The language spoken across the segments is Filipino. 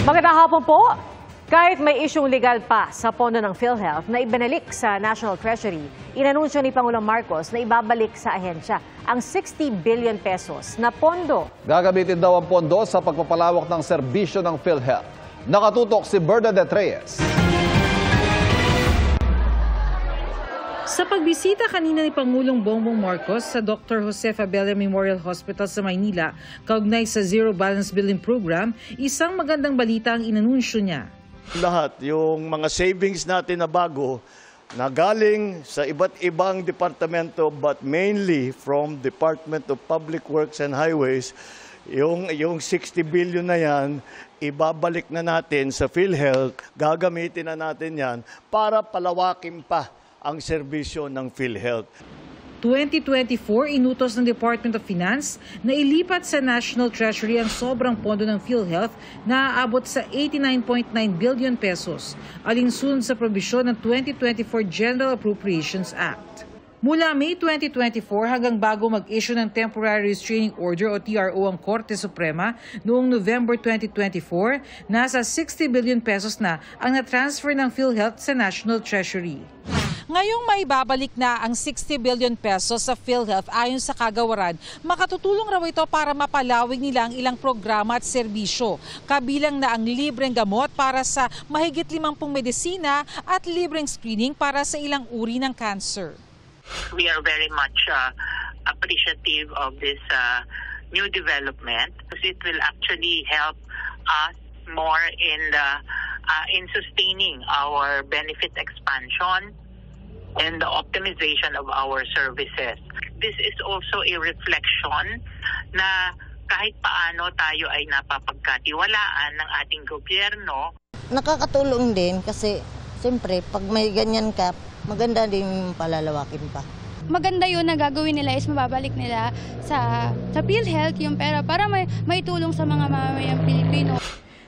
Magandang hapon po. Kahit may isyong legal pa sa pondo ng PhilHealth na ibinalik sa National Treasury, inanunsyo ni Pangulong Marcos na ibabalik sa ahensya ang 60 billion pesos na pondo. Gagamitin daw ang pondo sa pagpapalawak ng serbisyo ng PhilHealth. Nakatutok si Bernadette Reyes. Sa pagbisita kanina ni Pangulong Bongbong Marcos sa Dr. Josefa Abella Memorial Hospital sa Maynila, kaugnay sa Zero Balance Billing Program, isang magandang balita ang inanunsyo niya. Lahat, yung mga savings natin na bago, na galing sa iba't ibang departamento but mainly from Department of Public Works and Highways, yung 60 billion na yan, ibabalik na natin sa PhilHealth, gagamitin na natin yan para palawakin pa ang serbisyo ng PhilHealth. 2024, inutos ng Department of Finance na ilipat sa National Treasury ang sobrang pondo ng PhilHealth na aabot sa 89.9 billion pesos, alinsunod sa probisyon ng 2024 General Appropriations Act. Mula May 2024 hanggang bago mag-issue ng Temporary Restraining Order o TRO ang Korte Suprema noong November 2024, nasa 60 billion pesos na ang na-transfer ng PhilHealth sa National Treasury. Ngayong may babalik na ang 60 billion pesos sa PhilHealth ayon sa kagawaran, makatutulong raw ito para mapalawig nila ang ilang programa at serbisyo, kabilang na ang libreng gamot para sa mahigit 50 medisina at libreng screening para sa ilang uri ng cancer. We are very much appreciative of this new development because it will actually help us more in sustaining our benefit expansion and the optimization of our services. This is also a reflection na kahit paano tayo ay napapagkatiwalaan ng ating gobyerno. Nakakatulong din kasi siyempre pag may ganyan ka, maganda din palalawakin pa. Maganda yun na gagawin nila is mababalik nila sa PhilHealth yung pera para may tulong sa mga mamamayang Pilipino.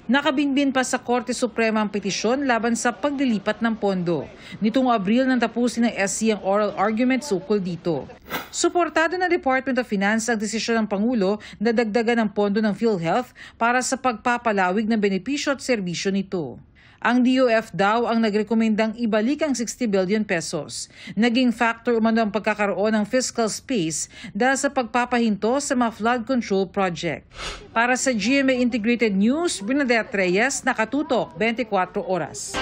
Nakabinbin pa sa Korte Suprema ang petisyon laban sa paglilipat ng pondo. Nitong Abril nang tapusin ng SC ang oral argument ukol dito. Suportado ng Department of Finance ang desisyon ng Pangulo na dagdagan ang pondo ng PhilHealth para sa pagpapalawig ng benepisyo at serbisyo nito. Ang DOF daw ang nagrekomendang ibalik ang 60 billion pesos. Naging factor umano ang pagkakaroon ng fiscal space dahil sa pagpapahinto sa mga flood control project. Para sa GMA Integrated News, Bernadette Reyes, Nakatutok, 24 Oras.